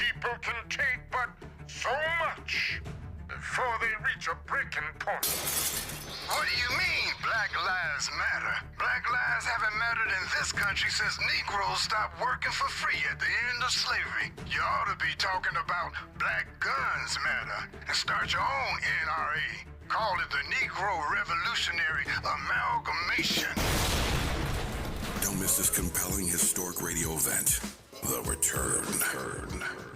people can take but so much before they reach a breaking point. What do you mean, Black Lives Matter? Black lives haven't mattered in this country since Negroes stopped working for free at the end of slavery. You ought to be talking about Black Guns Matter and start your own NRA. Call it the Negro Revolutionary Amalgamation. Don't miss this compelling historic radio event, The Return.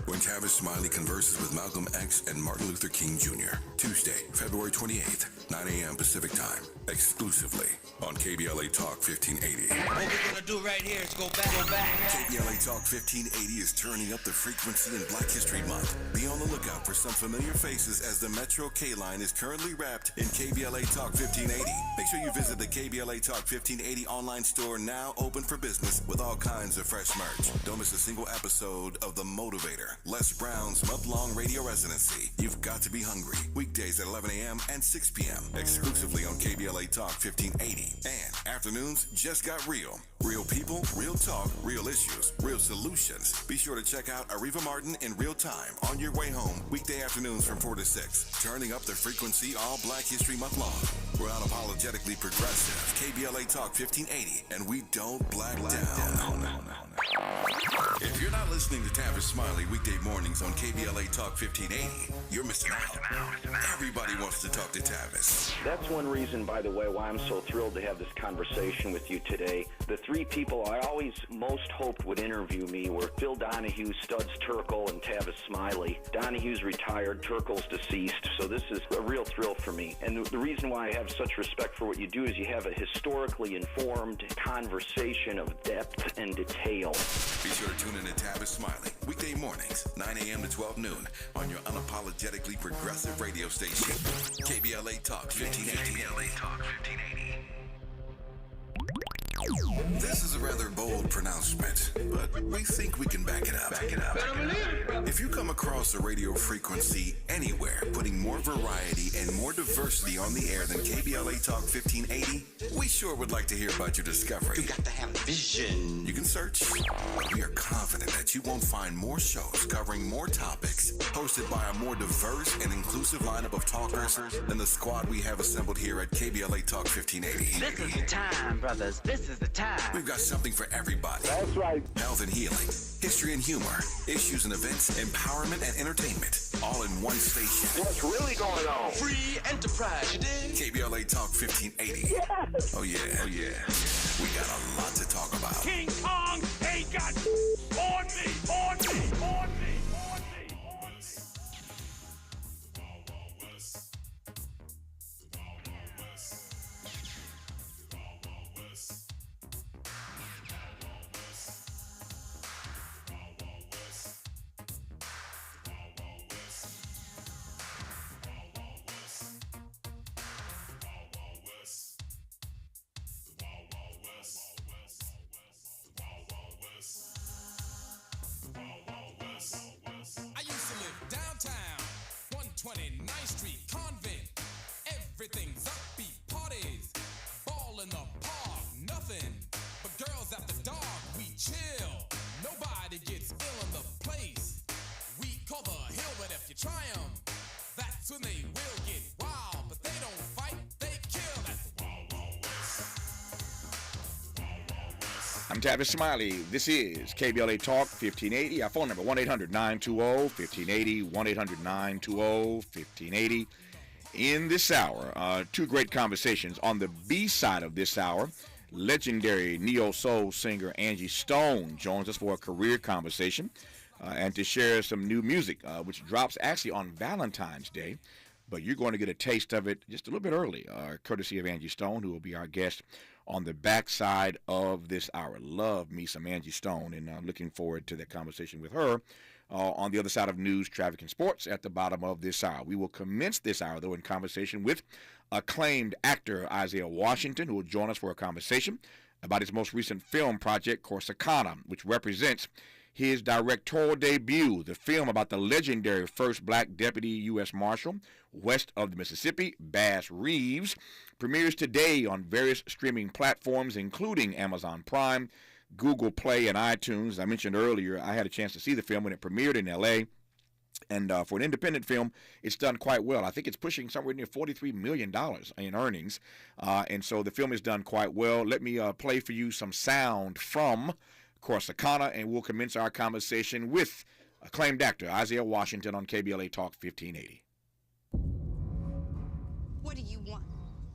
When Tavis Smiley converses with Malcolm X and Martin Luther King Jr. Tuesday, February 28th, 9 a.m. Pacific Time, exclusively on KBLA Talk 1580. What we're gonna do right here is go back. KBLA Talk 1580 is turning up the frequency in Black History Month. Be on the lookout for some familiar faces as the Metro K-Line is currently wrapped in KBLA Talk 1580. Make sure you visit the KBLA Talk 1580 online store, now open for business with all kinds of fresh merch. Don't miss a single episode of The Motivator, Les Brown's month-long radio residency. You've got to be hungry. Weekdays at 11 a.m. and 6 p.m. exclusively on KBLA Talk 1580. And afternoons just got real. Real people, real talk, real issues, real solutions. Be sure to check out Ariva Martin in real time on your way home, weekday afternoons from 4 to 6. Turning up the frequency all Black History Month long. We're unapologetically progressive. KBLA Talk 1580, and we don't black down. If you're not listening to Tavis Smiley weekday mornings on KBLA Talk 1580, you're missing out. Everybody wants to talk to Tavis. That's one reason, by the way, why I'm so thrilled to have this conversation with you today. The three people I always most hoped would interview me were Phil Donahue, Studs Terkel, and Tavis Smiley. Donahue's retired, Terkel's deceased, so this is a real thrill for me. And the reason why I have such respect for what you do is you have a historically informed conversation of depth and detail. Be sure to tune in to Tavis Smiley, weekday mornings, 9 a.m. to 12 noon, on your unapologetically progressive radio station, KBLA Talk 1580. KBLA Talk 1580. This is a rather bold pronouncement, but we think we can back it up. If you come across a radio frequency anywhere putting more variety and more diversity on the air than KBLA Talk 1580, we sure would like to hear about your discovery. You got to have vision. You can search, but we are confident that you won't find more shows covering more topics, hosted by a more diverse and inclusive lineup of talkers than the squad we have assembled here at KBLA Talk 1580. This is the time, brothers. This is the time. We've got something for everybody. That's right. Health and healing, history and humor, issues and events, empowerment and entertainment, all in one station. What's really going on? Free enterprise, you dig? KBLA Talk 1580. Yes. Oh yeah. We got a lot to talk about. King Kong ain't got on me. I used to live downtown, 129th Street, Convent. Everything's upbeat, parties, ball in the park, nothing but girls after dark. We chill, nobody gets ill in the place. We call the hill, but if you try 'em, that's when they will get wild. But they don't fight, they kill. That's the Wild Wild West. I'm Tavis Smiley. This is KBLA Talk 1580. Our phone number 1-800-920-1580, 1-800-920-1580. In this hour, two great conversations. On the B side of this hour, legendary neo-soul singer Angie Stone joins us for a career conversation and to share some new music, which drops actually on Valentine's Day. But you're going to get a taste of it just a little bit early, courtesy of Angie Stone, who will be our guest on the backside of this hour. Love me some Angie Stone, and I'm looking forward to that conversation with her on the other side of news, traffic, and sports at the bottom of this hour. We will commence this hour, though, in conversation with acclaimed actor Isaiah Washington, who will join us for a conversation about his most recent film project, Corsicana, which represents his directorial debut, the film about the legendary first black deputy U.S. Marshal west of the Mississippi, Bass Reeves, premieres today on various streaming platforms, including Amazon Prime, Google Play and iTunes. As I mentioned earlier, I had a chance to see the film when it premiered in L.A., and for an independent film, it's done quite well. I think it's pushing somewhere near $43 million in earnings. And so the film is done quite well. Let me play for you some sound from Corsicana, and we'll commence our conversation with acclaimed actor Isaiah Washington on KBLA Talk 1580. What do you want?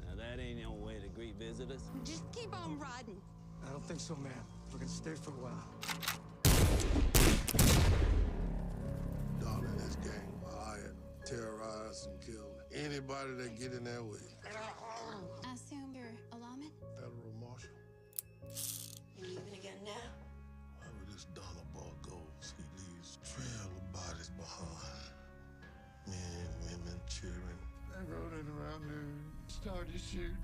Now that ain't no way to greet visitors. Just keep on riding. I don't think so, ma'am. We're gonna stay for a while. Darling, this gang hired, terrorize and kill anybody that get in their way. I assume you're a lawman? Federal marshal. You leaving again now? Wherever this dollar ball goes, he leaves trail of bodies behind. Men, women, children. They rode it around noon, started shooting.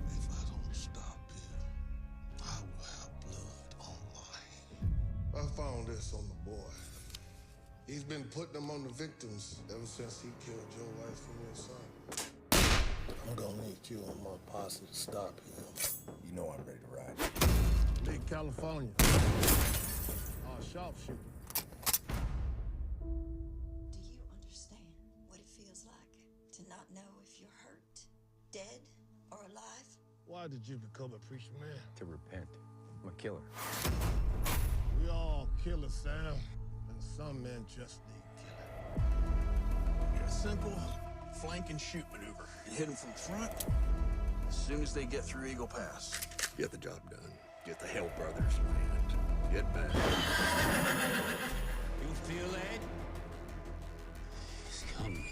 If I don't stop him, I will have blood on my hands. I found this on the boy. He's been putting them on the victims ever since he killed your wife and your son. I'm gonna need you and my posse to stop him. You know I'm ready to ride. Leave California. Sharpshooter. Do you understand what it feels like to not know if you're hurt, dead, or alive? Why did you become a preacher man? To repent. I'm a killer. We all killers, Sam. And some men just need killing. A simple flank and shoot maneuver. You hit them from front as soon as they get through Eagle Pass. Get the job done. Get the Hell Brothers land. Get back. You feel that? He's coming.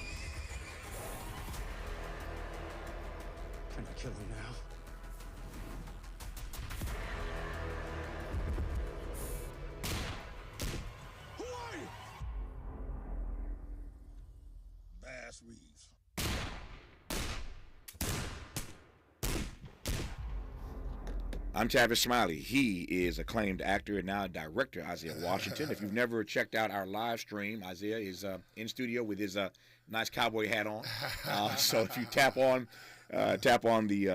Can I kill him now? Who are you? Bass Reeves. I'm Tavis Smiley. He is acclaimed actor and now director Isaiah Washington. If you've never checked out our live stream, Isaiah is in studio with his nice cowboy hat on. So if you tap on the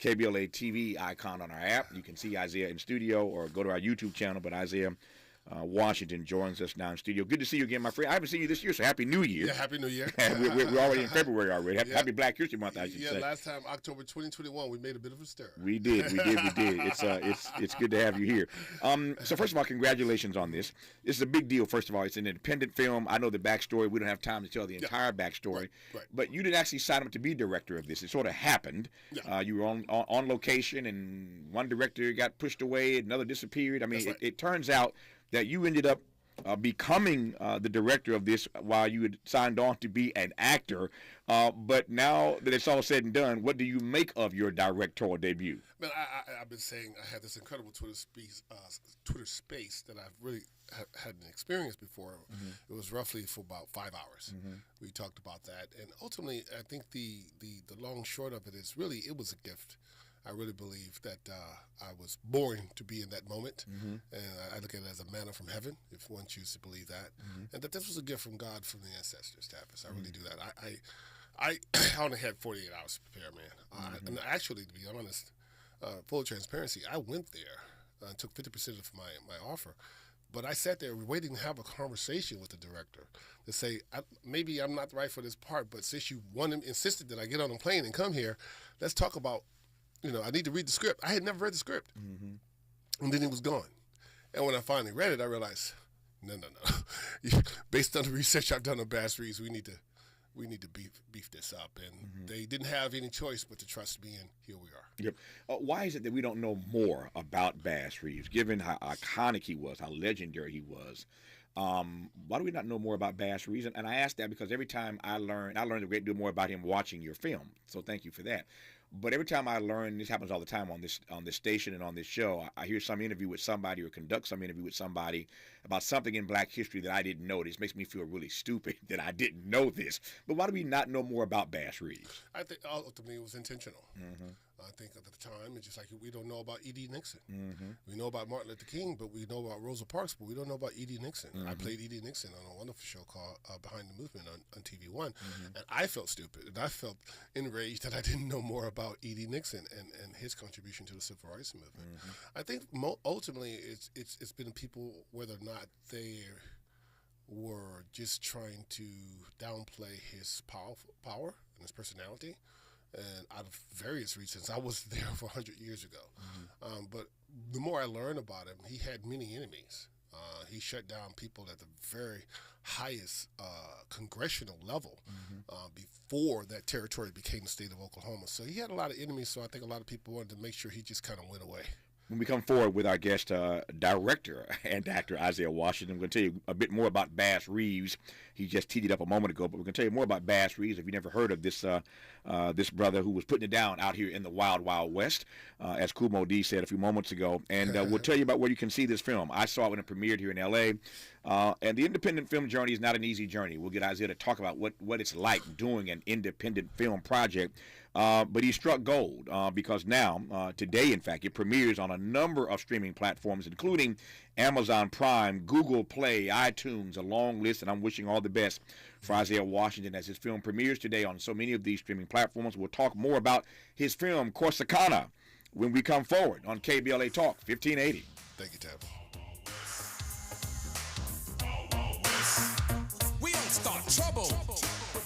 KBLA TV icon on our app, you can see Isaiah in studio, or go to our YouTube channel. But Isaiah Washington joins us now in studio. Good to see you again, my friend. I haven't seen you this year, so Happy New Year. Yeah, Happy New Year. we're already in February already. Happy Black History Month, I should say. Yeah, last time, October 2021, we made a bit of a stir. We did. It's good to have you here. So first of all, congratulations on this. This is a big deal. First of all, it's an independent film. I know the backstory. We don't have time to tell the entire backstory. Right. But you didn't actually sign up to be director of this. It sort of happened. Yeah. You were on location, and one director got pushed away, another disappeared. I mean, it turns out that you ended up becoming the director of this while you had signed on to be an actor. But now that it's all said and done, what do you make of your directorial debut? Man, I've been saying I had this incredible Twitter space that I've really hadn't experienced before. Mm-hmm. It was roughly for about 5 hours. Mm-hmm. We talked about that. And ultimately, I think the long short of it is really it was a gift. I really believe that I was born to be in that moment, mm-hmm. and I look at it as a manna from heaven, if one chooses to believe that, mm-hmm. and that this was a gift from God, from the ancestors, Tavis. I really do that. I only had 48 hours to prepare, man. Mm-hmm. And actually, to be honest, full transparency, I went there and took 50% of my offer. But I sat there waiting to have a conversation with the director to say, maybe I'm not right for this part, but since you insisted that I get on a plane and come here, let's talk about, I need to read the script. I had never read the script. Mm-hmm. And then it was gone. And when I finally read it, I realized, no. Based on the research I've done on Bass Reeves, we need to beef this up. And mm-hmm. they didn't have any choice but to trust me, and here we are. Yep. Why is it that we don't know more about Bass Reeves, given how iconic he was, how legendary he was? Why do we not know more about Bass Reeves? And I ask that because every time I learned a great deal more about him watching your film. So thank you for that. But every time I learn, this happens all the time on this station and on this show, I hear some interview with somebody or conduct some interview with somebody about something in Black history that I didn't know. This makes me feel really stupid that I didn't know this. But why do we not know more about Bass Reeves? I think ultimately it was intentional. Mm-hmm. I think at the time, it's just like we don't know about E.D. Nixon. Mm-hmm. We know about Martin Luther King, but we know about Rosa Parks, but we don't know about E.D. Nixon. Mm-hmm. I played E.D. Nixon on a wonderful show called Behind the Movement on TV One, and I felt stupid, and I felt enraged that I didn't know more about E.D. Nixon and his contribution to the civil rights movement. I think ultimately it's been people, whether or not they were just trying to downplay his power and his personality. And out of various reasons, I was there for 100 years ago. But the more I learned about him, he had many enemies. He shut down people at the very highest congressional level before that territory became the state of Oklahoma. So he had a lot of enemies, so I think a lot of people wanted to make sure he just kind of went away. When we come forward with our guest director and actor Isaiah Washington, I'm going to tell you a bit more about Bass Reeves. He just teed it up a moment ago, but we're going to tell you more about Bass Reeves. If you've never heard of this this brother who was putting it down out here in the Wild Wild West, as Kumo D said a few moments ago. And we'll tell you about where you can see this film. I saw it when it premiered here in L.A., and the independent film journey is not an easy journey. We'll get Isaiah to talk about what it's like doing an independent film project. But he struck gold because now, today, in fact, it premieres on a number of streaming platforms, including Amazon Prime, Google Play, iTunes, a long list, and I'm wishing all the best for Isaiah Washington as his film premieres today on so many of these streaming platforms. We'll talk more about his film, Corsicana, when we come forward on KBLA Talk 1580. Thank you, Tab. We don't start trouble, but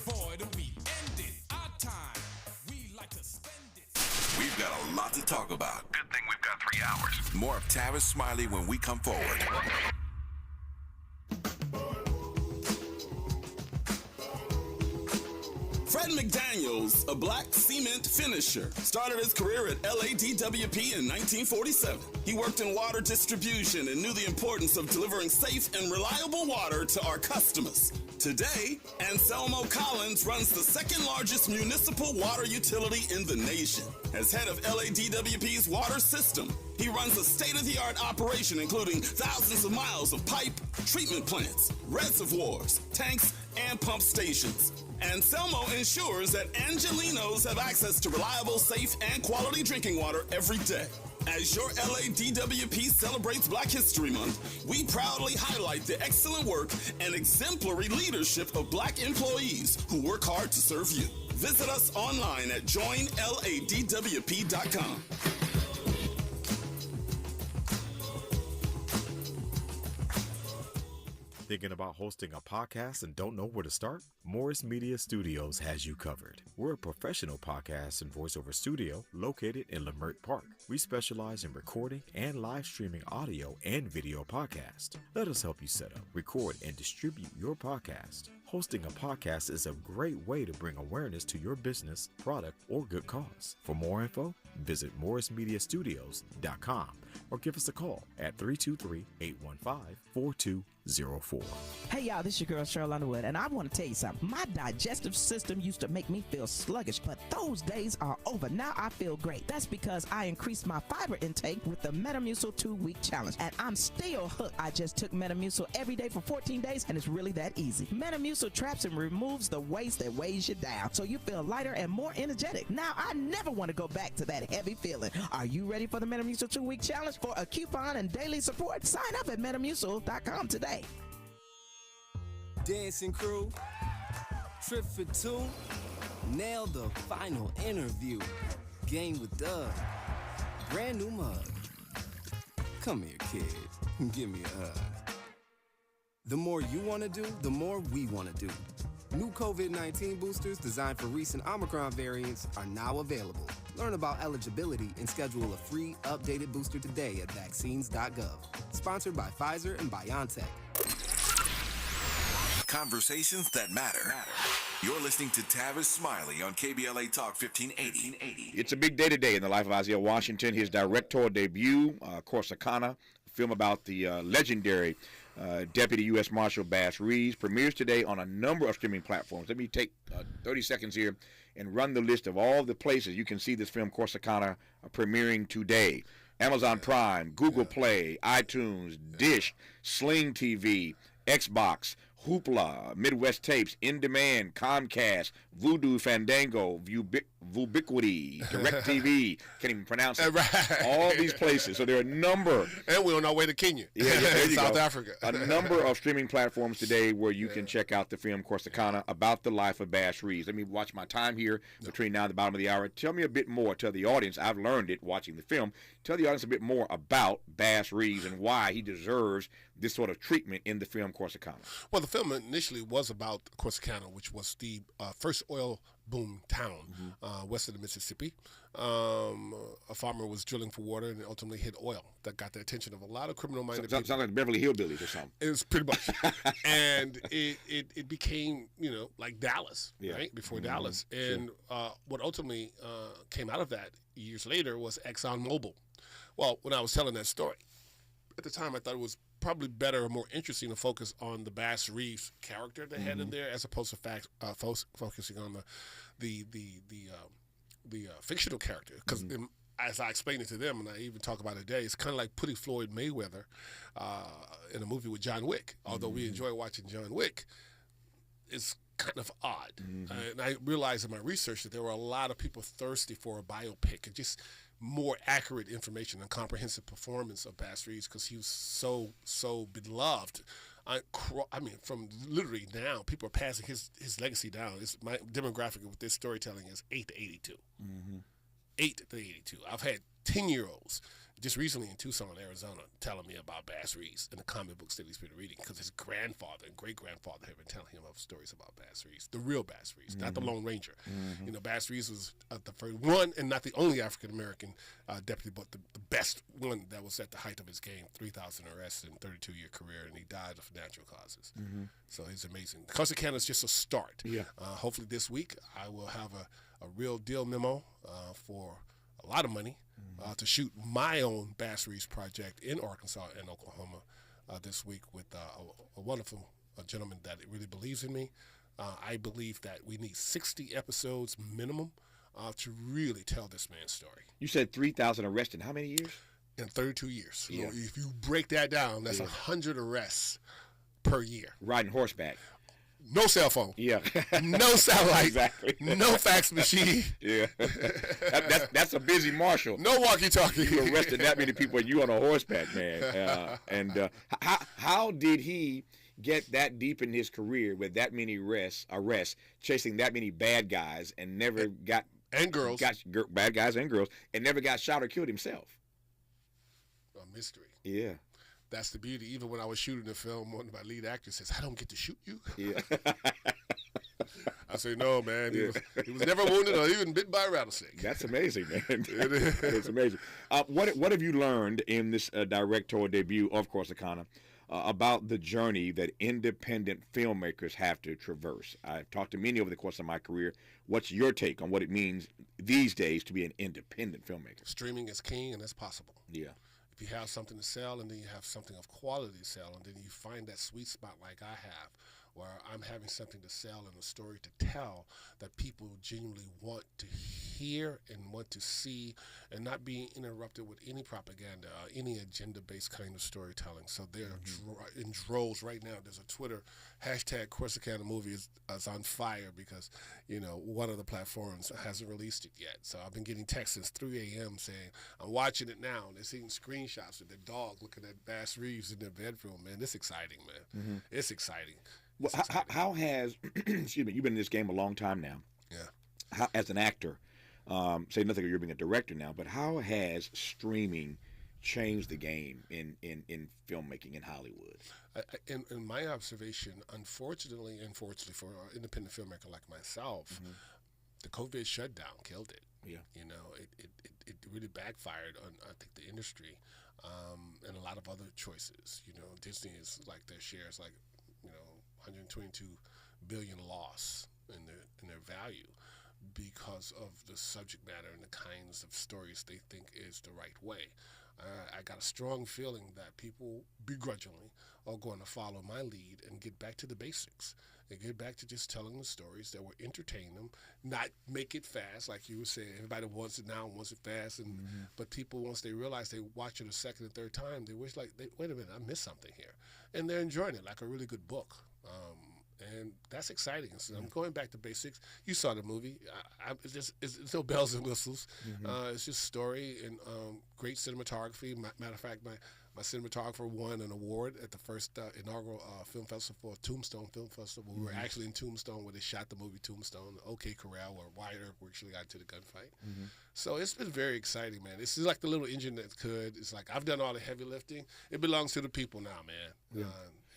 boy, do we end it. Our time, we like to spend it. We've got a lot to talk about. Good thing we've got 3 hours. More of Tavis Smiley when we come forward. Fred McDaniels, a black cement finisher, started his career at LADWP in 1947. He worked in water distribution and knew the importance of delivering safe and reliable water to our customers. Today, Anselmo Collins runs the second largest municipal water utility in the nation. As head of LADWP's water system, he runs a state-of-the-art operation including thousands of miles of pipe, treatment plants, reservoirs, tanks, and pump stations. Anselmo ensures that Angelinos have access to reliable, safe, and quality drinking water every day. As your LADWP celebrates Black History Month, we proudly highlight the excellent work and exemplary leadership of Black employees who work hard to serve you. Visit us online at joinladwp.com. Thinking about hosting a podcast and don't know where to start? Morris Media Studios has you covered. We're a professional podcast and voiceover studio located in Leimert Park. We specialize in recording and live streaming audio and video podcasts. Let us help you set up, record, and distribute your podcast. Hosting a podcast is a great way to bring awareness to your business, product, or good cause. For more info, visit morrismediastudios.com or give us a call at 323-815-4204. Hey y'all, this is your girl Cheryl Underwood, and I want to tell you something. My digestive system used to make me feel sluggish, but those days are over. Now I feel great. That's because I increased my fiber intake with the Metamucil 2-week challenge, and I'm still hooked. I just took Metamucil every day for 14 days, and it's really that easy. Metamucil traps and removes the waste that weighs you down, so you feel lighter and more energetic. Now I never want to go back to that heavy feeling. Are you ready for the Metamucil 2-week challenge? For a coupon and daily support, sign up at Metamucil.com today. Dancing crew, trip for two, nail the final interview. Game with Doug, brand new mug. Come here, kid, give me a hug. The more you want to do, the more we want to do. New COVID-19 boosters designed for recent Omicron variants are now available. Learn about eligibility and schedule a free updated booster today at vaccines.gov. Sponsored by Pfizer and BioNTech. Conversations that matter. You're listening to Tavis Smiley on KBLA Talk 1580. It's a big day today in the life of Isaiah Washington. His directorial debut, Corsicana, a film about the legendary Deputy U.S. Marshal Bass Reeves, premieres today on a number of streaming platforms. Let me take 30 seconds here and run the list of all the places you can see this film, Corsicana, premiering today. Amazon Prime, Google Play, iTunes, Dish, Sling TV, Xbox, Hoopla, Midwest Tapes, In Demand, Comcast, Voodoo, Fandango, Vubiquity, DirecTV, can't even pronounce it. Right. All these places. So there are a number. And we're on our way to Kenya. There you South go. Africa. A number of streaming platforms today where you can check out the film Corsicana about the life of Bass Reeves. Let me watch my time here between now and the bottom of the hour. Tell me a bit more. Tell the audience, I've learned it watching the film. Tell the audience a bit more about Bass Reeves and why he deserves this sort of treatment in the film Corsicana. Well, the film initially was about Corsicana, which was the first oil boom town west of the Mississippi. A farmer was drilling for water and ultimately hit oil. That got the attention of a lot of criminal-minded people. Sounds like Beverly Hillbillies or something. It was pretty much. And it became, like Dallas, right, before Dallas. And what ultimately came out of that years later was ExxonMobil. Well, when I was telling that story, at the time I thought it was probably better or more interesting to focus on the Bass Reeves character they had in there, as opposed to focusing on the fictional character. Because as I explained it to them, and I even talk about it today, it's kind of like putting Floyd Mayweather in a movie with John Wick. Although we enjoy watching John Wick, it's kind of odd. And I realized in my research that there were a lot of people thirsty for a biopic and just more accurate information and comprehensive performance of Bass Reeves, because he was so beloved. I mean, from literally now, people are passing his legacy down. My demographic with this storytelling is 8 to 82. 8 to 82. I've had 10-year-olds just recently in Tucson, Arizona, telling me about Bass Reeves and the comic books that he's been reading, because his grandfather and great-grandfather have been telling him of stories about Bass Reeves, the real Bass Reeves, not the Lone Ranger. Bass Reeves was the first one and not the only African-American deputy, but the best one that was at the height of his game, 3,000 arrests in a 32-year career, and he died of natural causes. So he's amazing. Corsicana is just a start. Hopefully this week I will have a real deal memo for a lot of money to shoot my own Bass Reeves project in Arkansas and Oklahoma this week with a wonderful gentleman that really believes in me. I believe that we need 60 episodes minimum to really tell this man's story. You said 3,000 arrests in how many years? In 32 years. So if you break that down, that's 100 arrests per year. Riding horseback. No cell phone. Yeah. No satellite. Exactly. No fax machine. Yeah. That's a busy marshal. No walkie-talkie. You arrested that many people and you on a horseback, man. How did he get that deep in his career with that many arrests, chasing that many bad guys and never got... And girls. Bad guys and girls, and never got shot or killed himself? A mystery. Yeah. That's the beauty. Even when I was shooting the film, one of my lead actors says, "I don't get to shoot you." Yeah. I say, "No, man. He was never wounded or even bitten by a rattlesnake." That's amazing, man. It's amazing. What have you learned in this directorial debut of Corsicana about the journey that independent filmmakers have to traverse? I've talked to many over the course of my career. What's your take on what it means these days to be an independent filmmaker? Streaming is king, and that's possible. Yeah. If you have something to sell, and then you have something of quality to sell, and then you find that sweet spot like I have, where I'm having something to sell and a story to tell that people genuinely want to hear and want to see, and not being interrupted with any propaganda, any agenda-based kind of storytelling. So they're in droves right now. There's a Twitter hashtag Corsicana movie is on fire because, one of the platforms hasn't released it yet. So I've been getting texts since 3 a.m. saying, I'm watching it now. And they're seeing screenshots of their dog looking at Bass Reeves in their bedroom. Man, it's exciting, man. It's exciting. Well, how has, excuse me, you've been in this game a long time now. Yeah. How, as an actor, say nothing of you're being a director now, but how has streaming changed the game in filmmaking in Hollywood? In my observation, unfortunately for an independent filmmaker like myself, the COVID shutdown killed it. Yeah. It really backfired on, I think, the industry and a lot of other choices. Disney is like their shares, like, 122 billion loss in their value because of the subject matter and the kinds of stories they think is the right way. I got a strong feeling that people begrudgingly are going to follow my lead and get back to the basics and get back to just telling the stories that will entertain them, not make it fast, like you were saying. Everybody wants it now, wants it fast, and but people, once they realize they watch it a second and third time, they wish like, wait a minute, I missed something here, and they're enjoying it like a really good book. And that's exciting. So I'm going back to basics. You saw the movie. It's no bells and whistles. It's just story and great cinematography. Matter of fact, my cinematographer won an award at the first inaugural film festival, Tombstone Film Festival. We were actually in Tombstone where they shot the movie Tombstone. OK Corral, where Wyatt Earp actually got to the gunfight. So it's been very exciting, man. This is like the little engine that could. It's like I've done all the heavy lifting. It belongs to the people now, man.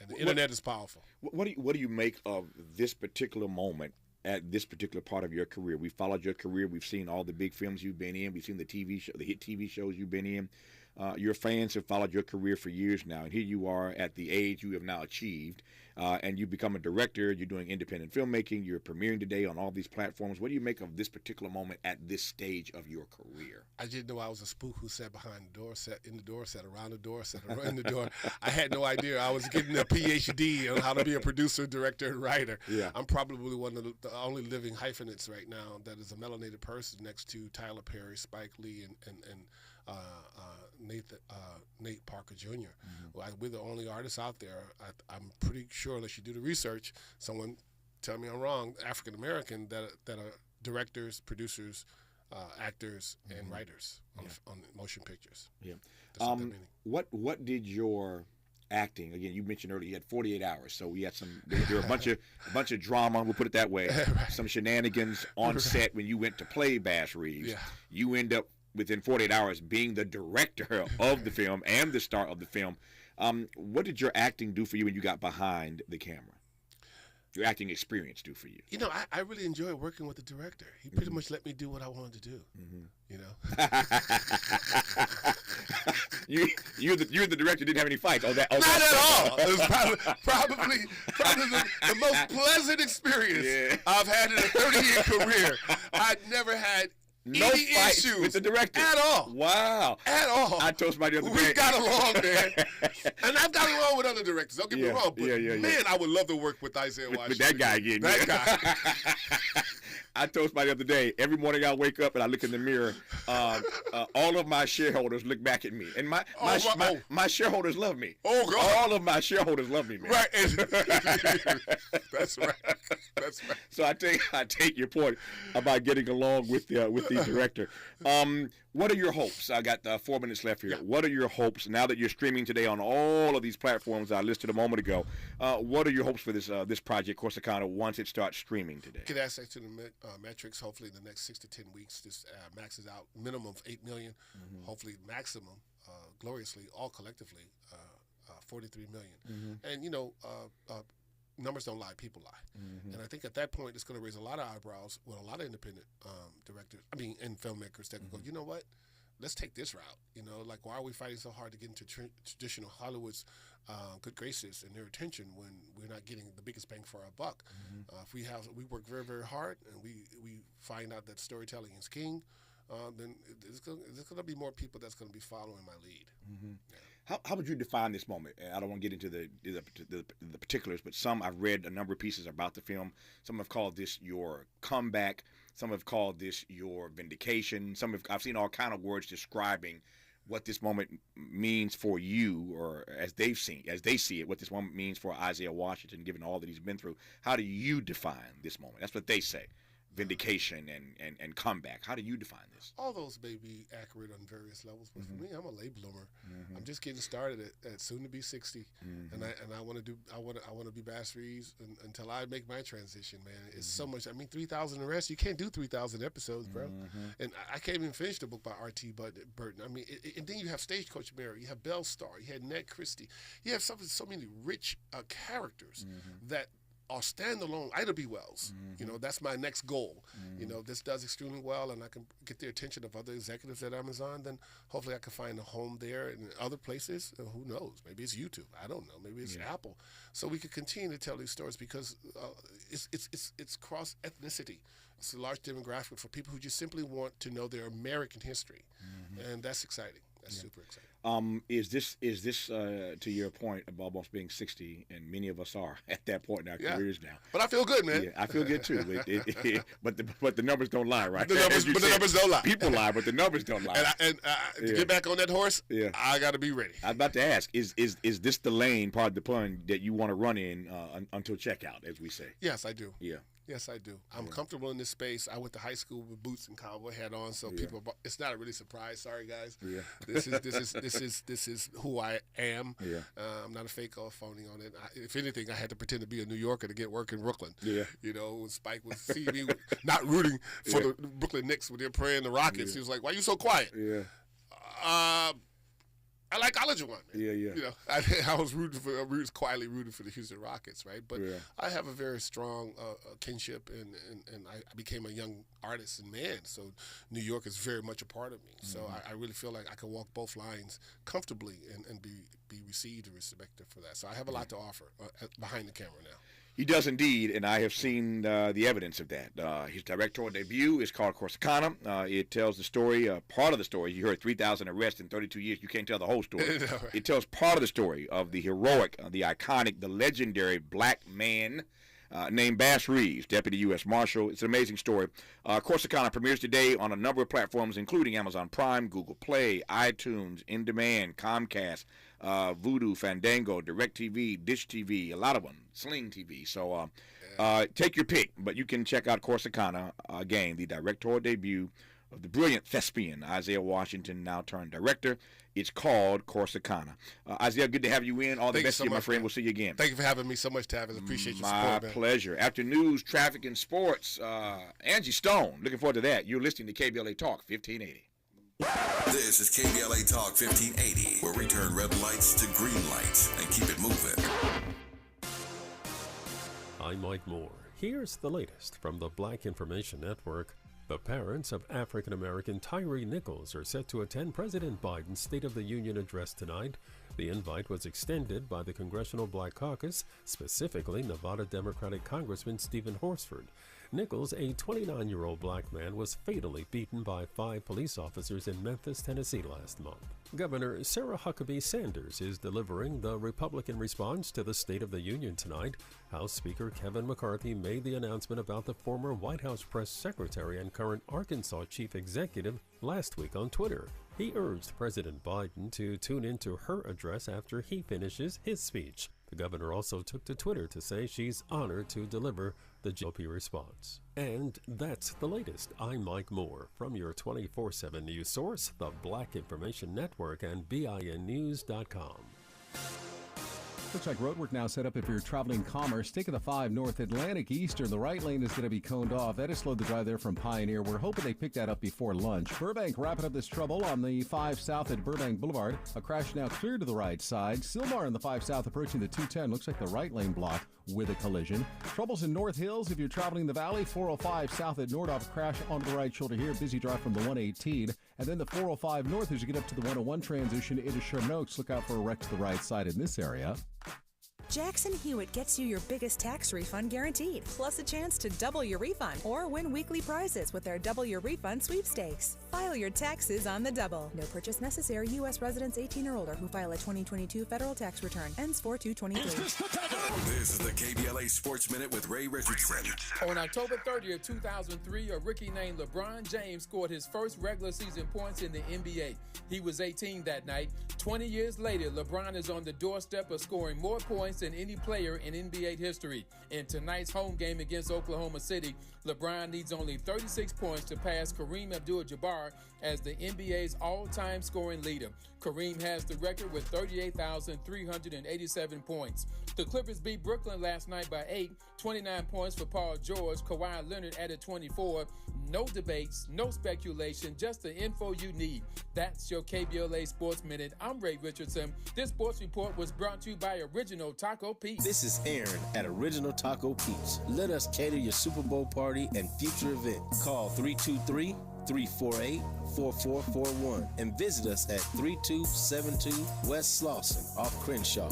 And the internet is powerful. What do you make of this particular moment at this particular part of your career? We followed your career. We've seen all the big films you've been in. We've seen the hit TV shows you've been in. Your fans have followed your career for years now, and here you are at the age you have now achieved, and you become a director. You're doing independent filmmaking. You're premiering today on all these platforms. What do you make of this particular moment at this stage of your career? I didn't know I was a spook who sat behind the door, sat in the door, sat around the door, sat in the door. I had no idea. I was getting a PhD on how to be a producer, director, and writer. Yeah. I'm probably one of the only living hyphenates right now that is a melanated person next to Tyler Perry, Spike Lee, and Nate Parker Jr. We're the only artists out there. I'm pretty sure, unless you do the research, someone tell me I'm wrong, African American that are directors, producers, actors, and writers on motion pictures. Yeah. What did your acting, again, you mentioned earlier you had 48 hours, so we had there were a bunch of drama, we'll put it that way, some shenanigans on set when you went to play Bass Reeves. Yeah. You end up within 48 hours being the director of the film and the star of the film. What did your acting do for you when you got behind the camera? Your acting experience do for you? You know, I really enjoy working with the director. He pretty much let me do what I wanted to do. You know. you're the director. Didn't have any fights. Not at all. It was probably the most pleasant experience I've had in a 30-year career. I'd never had no fights with the director at all. Wow. At all. I told somebody the other day. We got along, man. And I've got along with other directors. Don't get me wrong, but man, I would love to work with Isaiah Washington. With that guy again. That guy. I told somebody the other day, every morning I wake up and I look in the mirror, all of my shareholders look back at me. And my shareholders love me. Oh, God. All of my shareholders love me, man. Right. That's right. That's right. So I take your point about getting along with the director. What are your hopes? I got 4 minutes left here. Yeah. What are your hopes now that you're streaming today on all of these platforms I listed a moment ago? What are your hopes for this project, Corsicana, once it starts streaming today? Get access to the metrics. Hopefully, in the next 6 to 10 weeks, this maxes out minimum of 8 million. Hopefully, maximum, gloriously, all collectively, 43 million. And you know. Numbers don't lie, people lie. And I think at that point, it's going to raise a lot of eyebrows with a lot of independent directors, and filmmakers that can go, you know what, let's take this route. You know, like, why are we fighting so hard to get into traditional Hollywood's good graces and their attention when we're not getting the biggest bang for our buck? If we work very, very hard and we find out that storytelling is king, then there's going to be more people that's going to be following my lead. How would you define this moment? I don't want to get into the particulars, but I've read a number of pieces about the film. Some have called this your comeback. Some have called this your vindication. I've seen all kind of words describing what this moment means for you, or as they see it, what this moment means for Isaiah Washington, given all that he's been through. How do you define this moment? That's what they say. Vindication and comeback. How do you define this? All those may be accurate on various levels, but for me, I'm a late bloomer. I'm just getting started at soon to be 60, and I want to be Bass Reeves until I make my transition. Man, it's so much. I mean, 3,000 arrests. You can't do 3,000 episodes, bro. And I can't even finish the book by R.T. Burton. I mean, and then you have Stagecoach Mary, you have Belle Starr, you had Ned Christie, you have so many rich characters that are standalone. Ida B. Wells, you know, that's my next goal. You know, this does extremely well, and I can get the attention of other executives at Amazon. Then hopefully I can find a home there and other places. Who knows? Maybe it's YouTube. I don't know. Maybe it's Apple. So we could continue to tell these stories because it's cross ethnicity. It's a large demographic for people who just simply want to know their American history, and that's exciting. That's super exciting. Is this to your point of almost being 60, and many of us are at that point in our careers now. But I feel good, man. Yeah, I feel good too. But the numbers don't lie, right? The numbers don't lie. People lie, but the numbers don't lie. And to get back on that horse, I got to be ready. I was about to ask, is this the lane, part of the plan that you want to run in until checkout, as we say? Yes, I do. Yeah. Yes, I do. I'm comfortable in this space. I went to high school with boots and cowboy hat on, so people. It's not a really surprise. Sorry, guys. Yeah. This is who I am. Yeah. I'm not a fake or phony on it. If anything, I had to pretend to be a New Yorker to get work in Brooklyn. Yeah. You know, when Spike would see me not rooting for the Brooklyn Knicks when they're playing the Rockets, he was like, "Why you so quiet?" Yeah. I like college one. Yeah. You know, I was quietly rooting for the Houston Rockets, right? But I have a very strong kinship, and I became a young artist and man. So New York is very much a part of me. So I really feel like I can walk both lines comfortably and be received and respected for that. So I have a lot to offer behind the camera now. He does indeed, and I have seen the evidence of that. His directorial debut is called Corsicana. It tells the story, part of the story. You heard 3,000 arrests in 32 years. You can't tell the whole story. No, right. It tells part of the story of the heroic, the iconic, the legendary black man named Bass Reeves, Deputy U.S. Marshal. It's an amazing story. Corsicana premieres today on a number of platforms, including Amazon Prime, Google Play, iTunes, In Demand, Comcast, Vudu, Fandango, DirecTV, Dish TV, a lot of them, Sling TV. So take your pick, but you can check out Corsicana, again, the directorial debut of the brilliant thespian Isaiah Washington, now turned director. It's called Corsicana. Isaiah, good to have you in. All the best to you, my friend. We'll see you again. Thank you for having me so much, Tavis. Appreciate your support, man. My pleasure. After news, traffic, and sports, Angie Stone. Looking forward to that. You're listening to KBLA Talk 1580. This is KBLA Talk 1580, where we turn red lights to green lights and keep it moving. I'm Mike Moore. Here's the latest from the Black Information Network. The parents of African-American Tyree Nichols are set to attend President Biden's State of the Union address tonight. The invite was extended by the Congressional Black Caucus, specifically Nevada Democratic Congressman Stephen Horsford. Nichols, a 29-year-old black man, was fatally beaten by 5 police officers in Memphis, Tennessee last month. Governor Sarah Huckabee Sanders is delivering the Republican response to the State of the Union tonight. House Speaker Kevin McCarthy made the announcement about the former White House press secretary and current Arkansas chief executive last week on Twitter. He urged President Biden to tune into her address after he finishes his speech. The governor also took to Twitter to say she's honored to deliver the GOP response. And that's the latest. I'm Mike Moore from your 24/7 news source, the Black Information Network, and BINnews.com. Looks like roadwork now set up if you're traveling commerce. Taking the 5 North Atlantic Eastern, the right lane is going to be coned off. That has slowed the drive there from Pioneer. We're hoping they pick that up before lunch. Burbank wrapping up this trouble on the 5 South at Burbank Boulevard. A crash now clear to the right side. Sylmar in the 5 South approaching the 210. Looks like the right lane blocked with a collision. Troubles in North Hills if you're traveling the valley. 405 South at Nordhoff, crash onto the right shoulder here. Busy drive from the 118. And then the 405 North as you get up to the 101 transition into Sherman Oaks. Look out for a wreck to the right side in this area. Jackson Hewitt gets you your biggest tax refund guaranteed, plus a chance to double your refund or win weekly prizes with their Double Your Refund sweepstakes. File your taxes on the double. No purchase necessary. U.S. residents 18 or older who file a 2022 federal tax return. Ends 4/2/23. This is the KBLA Sports Minute with Ray Richardson. On October 30th, 2003, a rookie named LeBron James scored his first regular season points in the NBA. He was 18 that night. 20 years later, LeBron is on the doorstep of scoring more points than any player in NBA history. In tonight's home game against Oklahoma City, LeBron needs only 36 points to pass Kareem Abdul-Jabbar as the NBA's all-time scoring leader. Kareem has the record with 38,387 points. The Clippers beat Brooklyn last night by 8, 29 points for Paul George. Kawhi Leonard added 24. No debates, no speculation, just the info you need. That's your KBLA Sports Minute. I'm Ray Richardson. This sports report was brought to you by Original Taco Pete's. This is Aaron at Original Taco Pete's. Let us cater your Super Bowl party and future events. Call 323-348-4441 and visit us at 3272 West Slauson off Crenshaw.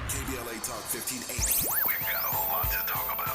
KBLA Talk 1580. We've got a whole lot to talk about.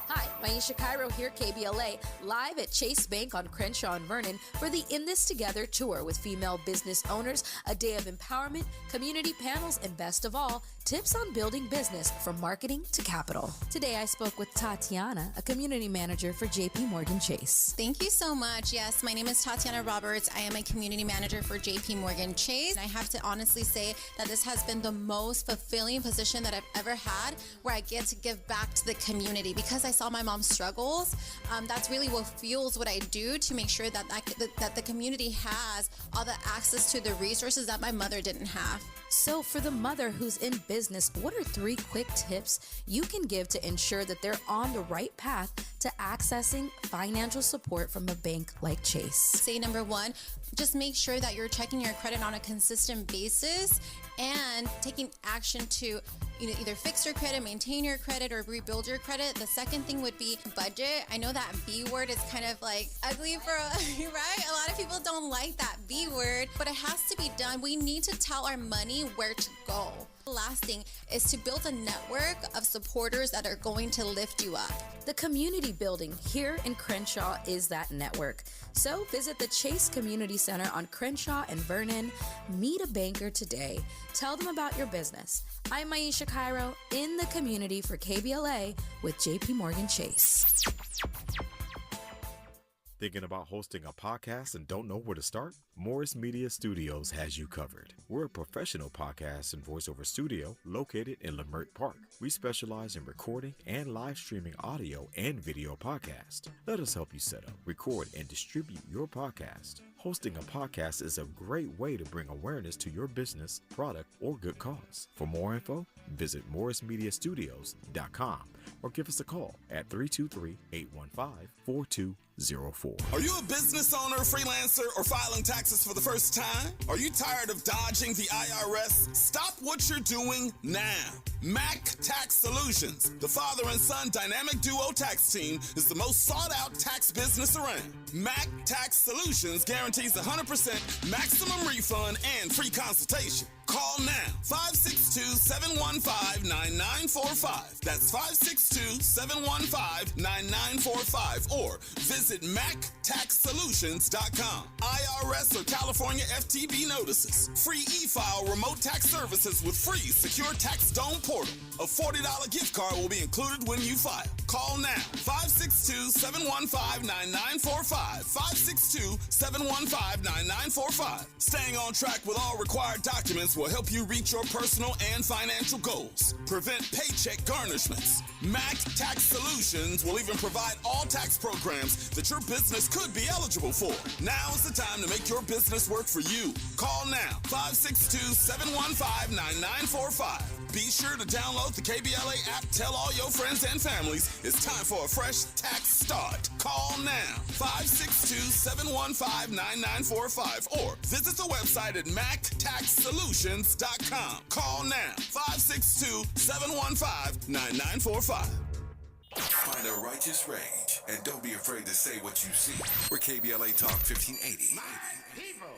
Hi, Maisha Cairo here, KBLA, live at Chase Bank on Crenshaw and Vernon for the In This Together tour with female business owners, a day of empowerment, community panels, and best of all, tips on building business from marketing to capital. Today I spoke with Tatiana, a community manager for JP Morgan Chase. Thank you so much. Yes, my name is Tatiana Roberts. I am a community manager for JP Morgan Chase. I have to honestly say that this has been the most fulfilling position that I've ever had, where I get to give back to the community because I saw my mom's struggles. That's really what fuels what I do to make sure that the community has all the access to the resources that my mother didn't have. So for the mother who's in business, what are 3 quick tips you can give to ensure that they're on the right path to accessing financial support from a bank like Chase? Say number 1, just make sure that you're checking your credit on a consistent basis and taking action to either fix your credit, maintain your credit, or rebuild your credit. The second thing would be budget. I know that B word is kind of like ugly for, right? A lot of people don't like that B word, but it has to be done. We need to tell our money where to go. The last thing is to build a network of supporters that are going to lift you up. The community building here in Crenshaw is that network. So visit the Chase Community Center on Crenshaw and Vernon. Meet a banker today. Tell them about your business. I'm Maisha Cairo in the community for KBLA with JP Morgan Chase. Thinking about hosting a podcast and don't know where to start? Morris Media Studios has you covered. We're a professional podcast and voiceover studio located in Leimert Park. We specialize in recording and live streaming audio and video podcasts. Let us help you set up, record, and distribute your podcast. Hosting a podcast is a great way to bring awareness to your business, product, or good cause. For more info, visit morrismediastudios.com or give us a call at 323-815-4204. Are you a business owner, freelancer, or filing taxes for the first time? Are you tired of dodging the IRS? Stop what you're doing now. Mac Tax Solutions, the father and son dynamic duo tax team, is the most sought out tax business around. Mac Tax Solutions guarantees 100% maximum refund and free consultation. Call now, 562-715-9945. That's 562-715-9945. Or visit MacTaxSolutions.com. IRS or California FTB notices. Free e-file remote tax services with free secure tax dome portal. A $40 gift card will be included when you file. Call now, 562-715-9945. 562-715-9945. Staying on track with all required documents will help you reach your personal and financial goals. Prevent paycheck garnishments. Mac Tax Solutions will even provide all tax programs that your business could be eligible for. Now is the time to make your business work for you. Call now, 562-715-9945. Be sure to download the KBLA app. Tell all your friends and families it's time for a fresh tax start. Call now, 562-715-9945, or visit the website at MacTaxSolutions.com. Call now, 562-715-9945. Find a righteous rage and don't be afraid to say what you see. We're KBLA Talk 1580. My people.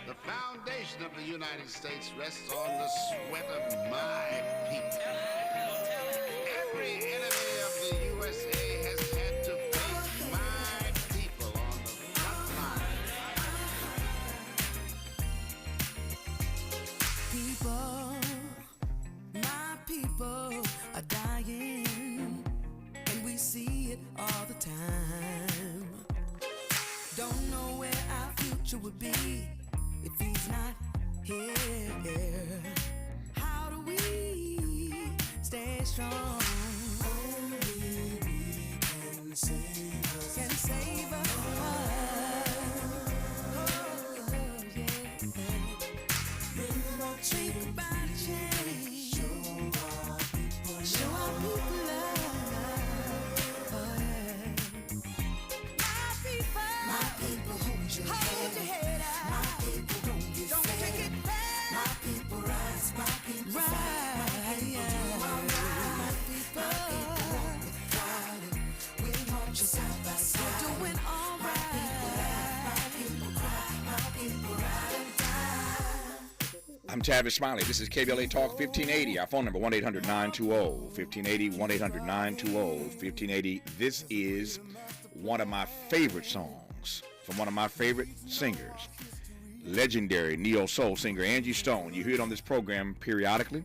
The foundation of the United States rests on the sweat of my people. Every enemy of the USA has had to face my people on the front line. People, my people are dying, and we see it all the time. Don't know where our future would be if he's not here. How do we stay strong? Only we can save us. Can save us. Oh, yeah. Think about change. Show our people love. Oh, yeah. My people, hold your head up. My people, don't take it back. My people rise, my people fight. My people do all right. I'm Tavis Smiley. This is KBLA Talk 1580. Our phone number 1-800-920-1580, 1-800-920-1580. This is one of my favorite songs from one of my favorite singers, legendary neo soul singer Angie Stone. You hear it on this program periodically,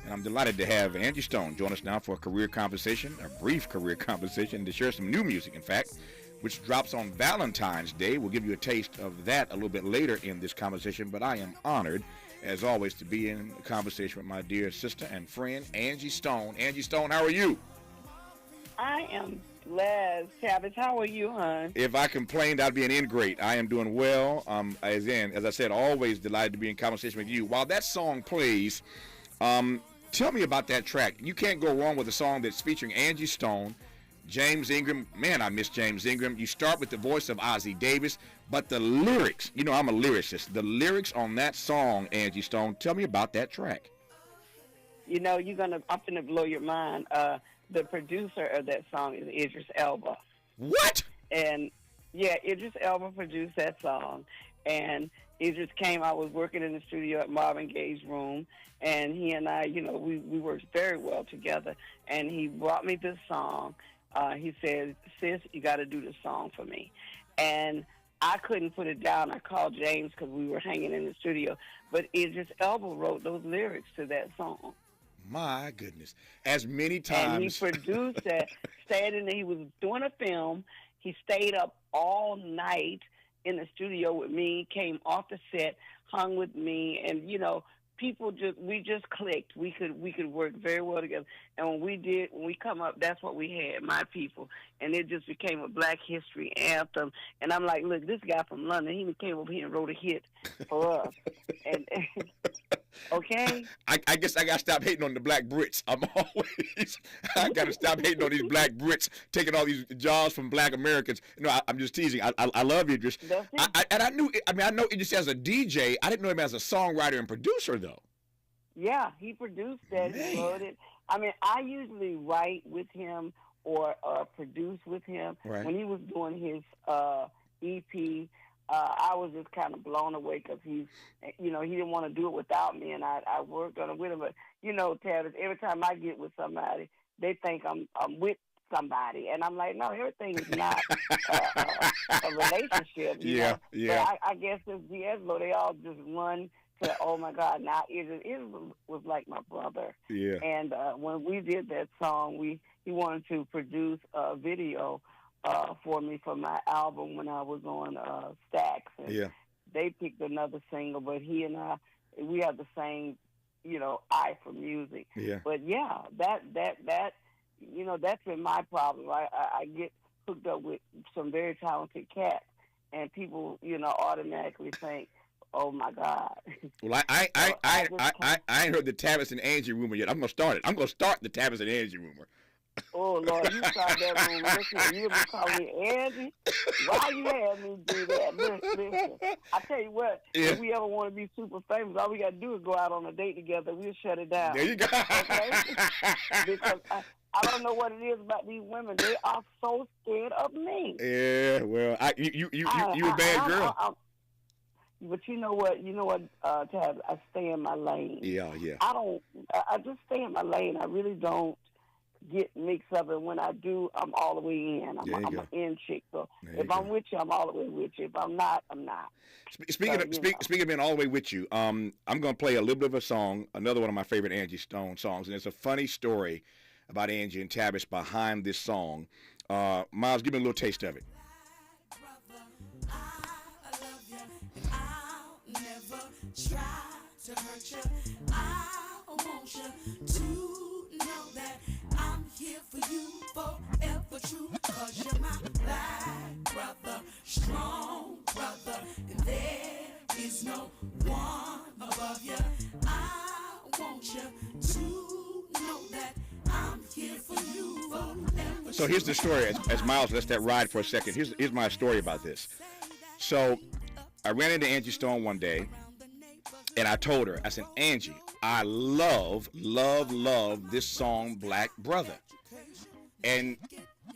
and I'm delighted to have Angie Stone join us now for a career conversation, a brief career conversation, to share some new music, in fact, which drops on Valentine's Day. We'll give you a taste of that a little bit later in this conversation, but I am honored, as always, to be in a conversation with my dear sister and friend, Angie Stone. Angie Stone, how are you? I am blessed. Tavis, how are you, hon? If I complained, I'd be an ingrate. I am doing well. As I said, always delighted to be in conversation with you. While that song plays, tell me about that track. You can't go wrong with a song that's featuring Angie Stone, James Ingram. Man, I miss James Ingram. You start with the voice of Ozzie Davis, but the lyrics, you know I'm a lyricist. The lyrics on that song, Angie Stone, tell me about that track. You know, I'm going to blow your mind. The producer of that song is Idris Elba. What? And, yeah, Idris Elba produced that song. And Idris came, I was working in the studio at Marvin Gaye's room, and he and I, you know, we worked very well together. And he brought me this song. He said, sis, you got to do this song for me. And I couldn't put it down. I called James because we were hanging in the studio. But Idris Elba wrote those lyrics to that song. My goodness. As many times. And he produced that, he was doing a film. He stayed up all night in the studio with me, came off the set, hung with me, and, you know, we just clicked. We could work very well together. And when we come up, that's what we had, My People. And it just became a Black History anthem. And I'm like, look, this guy from London, he came over here and wrote a hit for us. and okay? I guess I got to stop hating on the Black Brits. I got to stop hating on these Black Brits taking all these jobs from Black Americans. No, I'm just teasing. I love Idris. I know Idris as a DJ. I didn't know him as a songwriter and producer, though. Yeah, he produced that. Man. He wrote it. I mean, I usually write with him or produce with him. Right. When he was doing his EP, I was just kind of blown away because he didn't want to do it without me, and I worked on it with him. But, you know, Tavis, every time I get with somebody, they think I'm with somebody. And I'm like, no, everything is not a relationship. You know? Yeah. So I guess it's D'Angelo, they all just run to, oh, my God, now it was like my brother. Yeah. And when we did that song, he wanted to produce a video for me for my album when I was on Stax. And they picked another single, but he and I, we have the same, you know, eye for music. Yeah. But yeah, that you know, that's been my problem. I get hooked up with some very talented cats, and people, you know, automatically think, oh my God. Well, I ain't heard the Tavis and Angie rumor yet. I'm gonna start it. I'm gonna start the Tavis and Angie rumor. Oh, Lord, you start that rumor. Listen, you ever call me Angie? Why you had me do that? Listen. I tell you what, if we ever want to be super famous, all we got to do is go out on a date together. We'll shut it down. There you go. Okay? Because I don't know what it is about these women. They are so scared of me. Yeah, well, you a bad girl. But you know what, Tab, I stay in my lane. Yeah. I just stay in my lane. I really don't get mixed up, and when I do, I'm all the way in. I'm an in chick. So if I'm with you, I'm all the way with you. If I'm not, I'm not. Speaking of being all the way with you, I'm going to play a little bit of a song, another one of my favorite Angie Stone songs, and it's a funny story about Angie and Tavis behind this song. Miles, give me a little taste of it. Try to hurt you. I want you to know that I'm here for you forever true. 'Cause you're my black brother, strong brother, and there is no one above you. I want you to know that I'm here for you forever. So here's the story. As Miles lets that ride for a second, here's my story about this. So I ran into Angie Stone one day, and I told her, I said, Angie, I love this song, Black Brother. And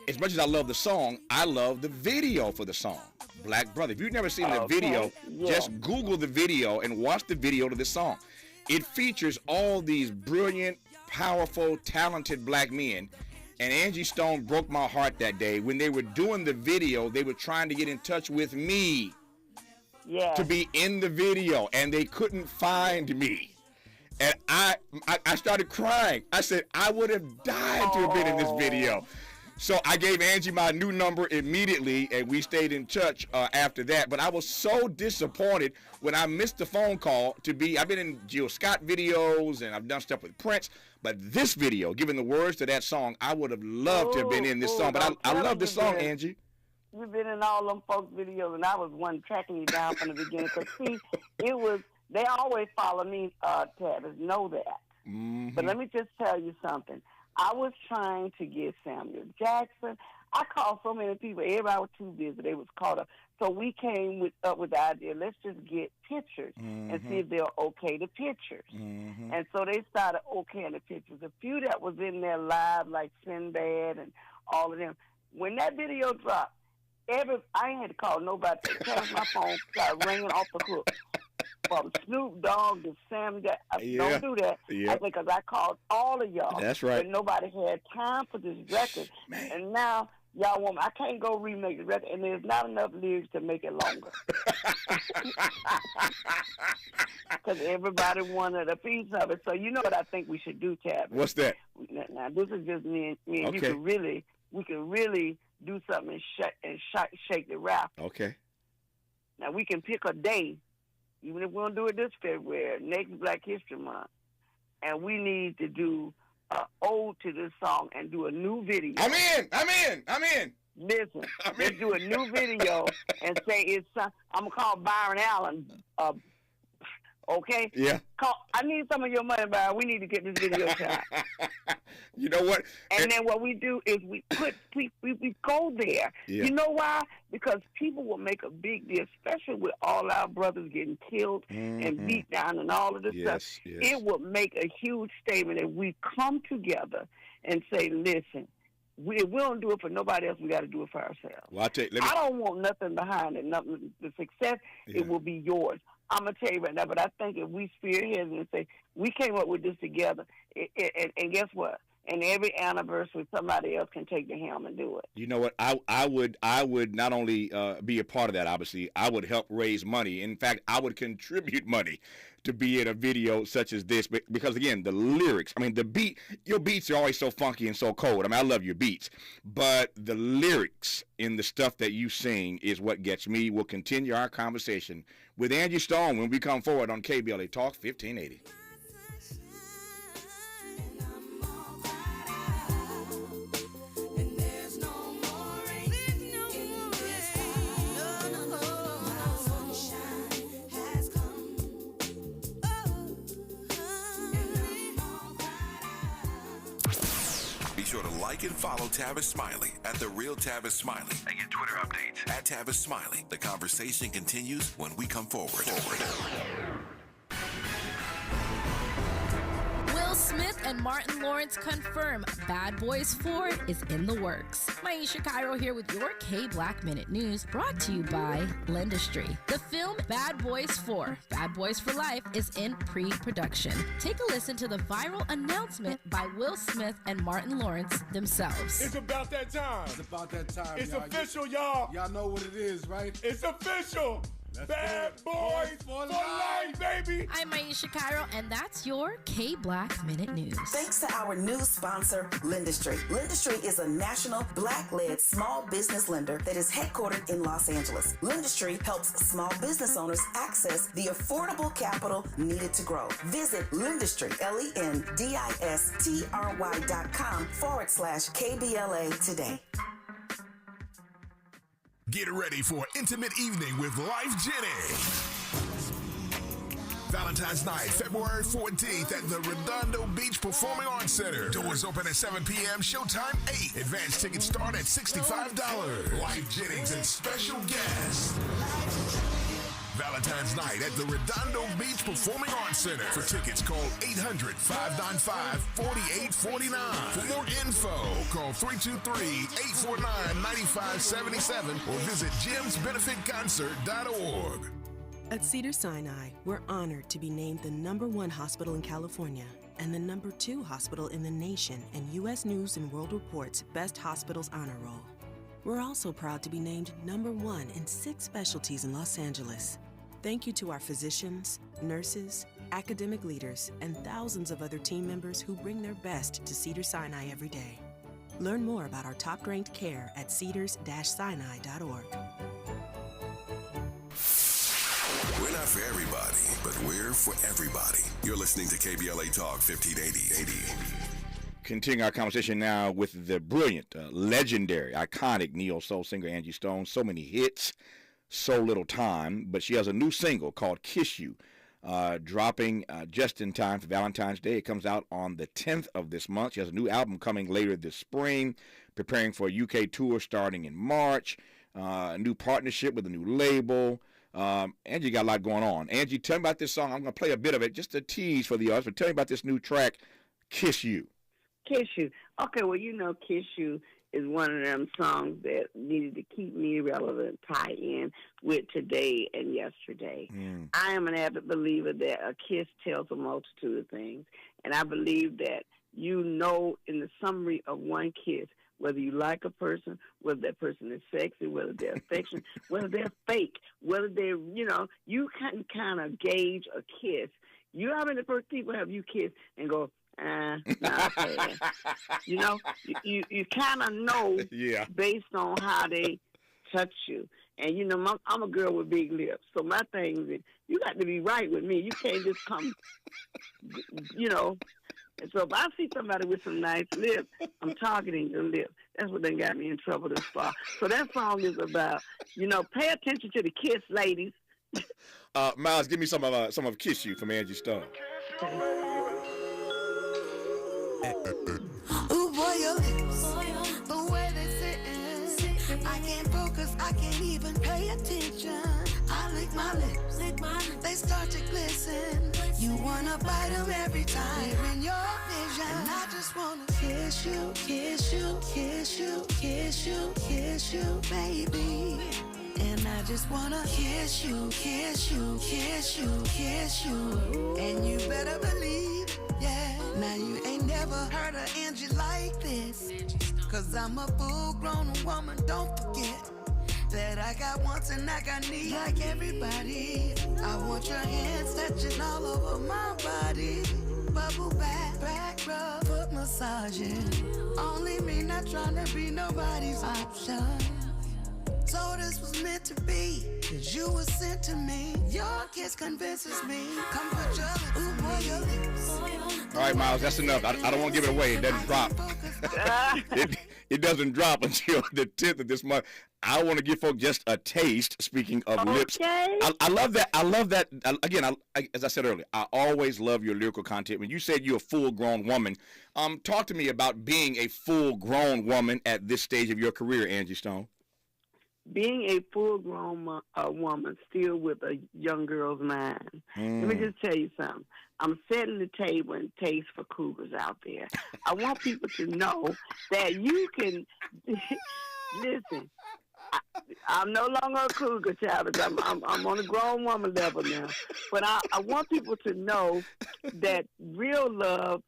as much as I love the song, I love the video for the song, Black Brother. If you've never seen the video, just Google the video and watch the video to this song. it features all these brilliant, powerful, talented black men. And Angie Stone broke my heart that day. When they were doing the video, they were trying to get in touch with me to be in the video, and they couldn't find me. And I started crying. I said, I would have died to have been in this video. So I gave Angie my new number immediately, and we stayed in touch after that. But I was so disappointed when I missed the phone call to be. I've been in Jill Scott videos, and I've done stuff with Prince. But this video, given the words to that song, I would have loved to have been in this song. But I love this song, Angie. You've been in all them folk videos, and I was one tracking you down from the beginning. Because, see, they always follow me, Tavis, know that. Mm-hmm. But let me just tell you something. I was trying to get Samuel Jackson. I called so many people. Everybody was too busy. They was caught up. So we came up with the idea, let's just get pictures and see if they'll okay the pictures. And so they started okaying the pictures. A few that was in there live, like Sinbad and all of them. When that video dropped, I ain't had to call nobody. My phone started ringing off the hook. From Snoop Dogg to Sam Jackson. Don't do that. I think because I called all of y'all. That's right. But nobody had time for this record. And now y'all want me. I can't go remake the record, and there's not enough lyrics to make it longer. Because everybody wanted a piece of it. So you know what I think we should do, Tavis? What's that? Now this is just me and okay. We can really do something and shake the rap. Okay. Now we can pick a day. Even if we don't do it this February, next Black History Month, and we need to do an ode to this song and do a new video. I'm in. Listen, let's do a new video and say it's. I'm gonna call Byron Allen. Okay. Yeah. I need some of your money, Byron. We need to get this video shot. You know what? And then what we do is we go there. Yeah. You know why? Because people will make a big deal, especially with all our brothers getting killed and beat down and all of this stuff. Yes. It will make a huge statement if we come together and say, listen, we don't do it for nobody else. We got to do it for ourselves. Well, I don't want nothing behind it. Nothing. The success, it will be yours. I'm going to tell you right now, but I think if we spearhead and say, we came up with this together, and guess what? And every anniversary, somebody else can take the helm and do it. You know what? I would not only be a part of that, obviously, I would help raise money. In fact, I would contribute money to be in a video such as this because, again, the lyrics, I mean, the beat, your beats are always so funky and so cold. I mean, I love your beats, but the lyrics in the stuff that you sing is what gets me. We'll continue our conversation with Angie Stone when we come forward on KBLA Talk 1580. Be sure to like and follow Tavis Smiley at The Real Tavis Smiley and get Twitter updates at Tavis Smiley. The conversation continues when we come forward. Will Smith and Martin Lawrence confirm Bad Boys 4 is in the works. Maisha Cairo here with your K-Black Minute News, brought to you by Lendistry. The film Bad Boys 4, Bad Boys for Life, is in pre-production. Take a listen to the viral announcement by Will Smith and Martin Lawrence themselves. It's about that time. It's about that time. It's y'all. official, y'all. Y'all know what it is, right? It's official. Bad Boys for Life, baby. I'm Maisha Cairo, and that's your K-Black Minute News. Thanks to our new sponsor, Lendistry. Lendistry is a national Black-led small business lender that is headquartered in Los Angeles. Lendistry helps small business owners access the affordable capital needed to grow. Visit Lendistry, LENDISTRY.com/KBLA today. Get ready for an intimate evening with Life Jennings. Valentine's night, February 14th at the Redondo Beach Performing Arts Center. Doors open at 7 p.m., showtime 8. Advance tickets start at $65. Life Jennings and special guests. Valentine's night at the Redondo Beach Performing Arts Center. For tickets, call 800-595-4849. For more info, call 323-849-9577 or visit jimsbenefitconcert.org. At Cedars-Sinai, we're honored to be named the #1 hospital in California and the #2 hospital in the nation in U.S. News and World Report's Best Hospitals Honor Roll. We're also proud to be named #1 in 6 specialties in Los Angeles. Thank you to our physicians, nurses, academic leaders, and thousands of other team members who bring their best to Cedars-Sinai every day. Learn more about our top-ranked care at cedars-sinai.org. We're not for everybody, but we're for everybody. You're listening to KBLA Talk 1580. Continue our conversation now with the brilliant, legendary, iconic neo-soul singer Angie Stone. So many hits, so little time, but she has a new single called Kiss You, dropping just in time for Valentine's Day. It comes out on the 10th of this month. She has a new album coming later this spring, preparing for a UK tour starting in March, a new partnership with a new label. Angie got a lot going on. Angie, tell me about this song. I'm going to play a bit of it, just a tease for the audience, but tell me about this new track, Kiss You. Kiss You. Okay, well, Kiss You is one of them songs that needed to keep me relevant, tie in with today and yesterday. I am an avid believer that a kiss tells a multitude of things, and I believe that in the summary of one kiss, whether you like a person, whether that person is sexy, whether they're affectionate, whether they're fake, whether they're, you can kind of gauge a kiss. You know how many first people have you kiss and go, not bad. You kind of know based on how they touch you. And, I'm a girl with big lips, so my thing is you got to be right with me. You can't just come, And so if I see somebody with some nice lips, I'm targeting your lips. That's what they got me in trouble this far. So that song is about, pay attention to the kiss, ladies. Miles, give me some of Kiss You from Angie Stone. Ooh, boy, your lips, the way they sittin', I can't focus, I can't even pay attention. I lick my lips, they start to glisten. You wanna bite them every time in your vision. And I just wanna kiss you, kiss you, kiss you, kiss you, kiss you, baby. And I just wanna kiss you, kiss you, kiss you, kiss you. And you better believe, yeah. Now you ain't never heard of Angie like this. Cause I'm a full-grown woman, don't forget that I got wants and I got needs like everybody. I want your hands touching all over my body. Bubble back rub, foot massaging. Only me, not trying to be nobody's option. So this was meant to be, cause you were sent to me. Your kiss convinces me. Come put your lips, ooh boy, your lips. All right, Miles, that's enough. I don't want to give it away. It doesn't drop. It doesn't drop until the 10th of this month. I want to give folks just a taste, speaking of lips. I love that. Again, as I said earlier, I always love your lyrical content. When you said you're a full-grown woman, talk to me about being a full-grown woman at this stage of your career, Angie Stone. Being a full-grown woman still with a young girl's mind. Let me just tell you something. I'm setting the table and taste for cougars out there. I want people to know that you can listen. I'm no longer a cougar, Tavis. I'm on a grown woman level now. But I want people to know that real love.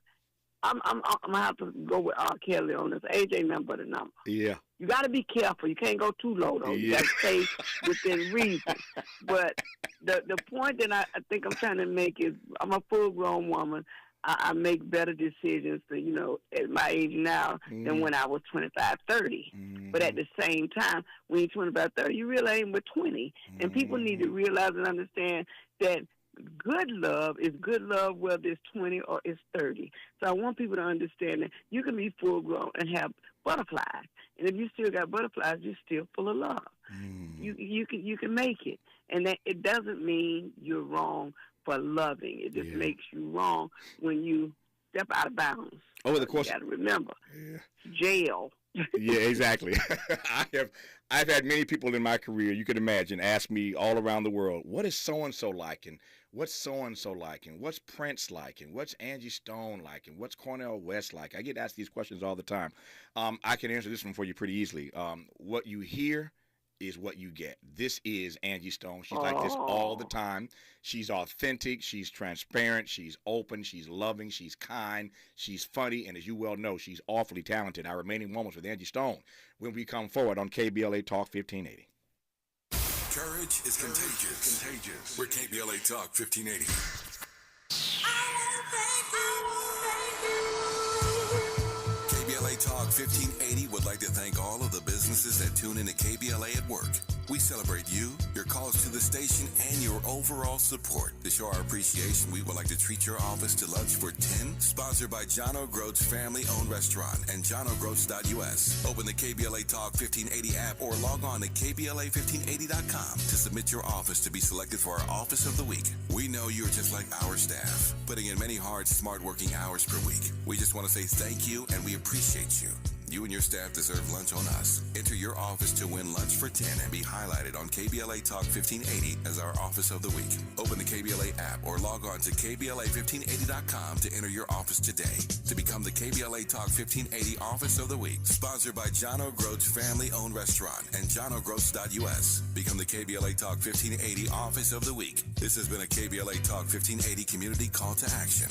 I'm gonna have to go with R. Kelly on this. Age ain't nothing but a number. Yeah. You got to be careful. You can't go too low, though. You got to stay within reason. But the point that I think I'm trying to make is I'm a full-grown woman. I make better decisions, at my age now than when I was 25, 30. But at the same time, when you're 25, 30, you really ain't but 20. And people need to realize and understand that good love is good love whether it's 20 or it's 30. So I want people to understand that you can be full-grown and have butterflies. And if you still got butterflies, you're still full of love. You can make it. And that it doesn't mean you're wrong for loving. It just makes you wrong when you step out of bounds. Over the course, you got to remember, jail. Yeah, exactly. I've had many people in my career, you could imagine, ask me all around the world, what is so-and-so like, and what's so-and-so like, and what's Prince like, and what's Angie Stone like, and what's Cornel West like? I get asked these questions all the time. I can answer this one for you pretty easily. What you hear is what you get. This is Angie Stone. She's like this all the time. She's authentic. She's transparent. She's open. She's loving. She's kind. She's funny. And as you well know, she's awfully talented. Our remaining moments with Angie Stone when we come forward on KBLA Talk 1580. Courage is contagious. We're KBLA Talk 1580. KBLA Talk 1580 would like to thank all of the businesses that tune into KBLA at work. We celebrate you, your calls to the station, and your overall support. To show our appreciation, we would like to treat your office to lunch for 10, sponsored by John O'Groats family-owned restaurant and johnogroats.us. Open the KBLA Talk 1580 app or log on to KBLA1580.com to submit your office to be selected for our Office of the Week. We know you're just like our staff, putting in many hard, smart working hours per week. We just want to say thank you, and we appreciate you. You and your staff deserve lunch on us. Enter your office to win lunch for 10 and be highlighted on KBLA Talk 1580 as our Office of the Week. Open the KBLA app or log on to KBLA1580.com to enter your office today to become the KBLA Talk 1580 Office of the Week. Sponsored by John O'Groats family-owned restaurant and johnogroats.us. Become the KBLA Talk 1580 Office of the Week. This has been a KBLA Talk 1580 community call to action.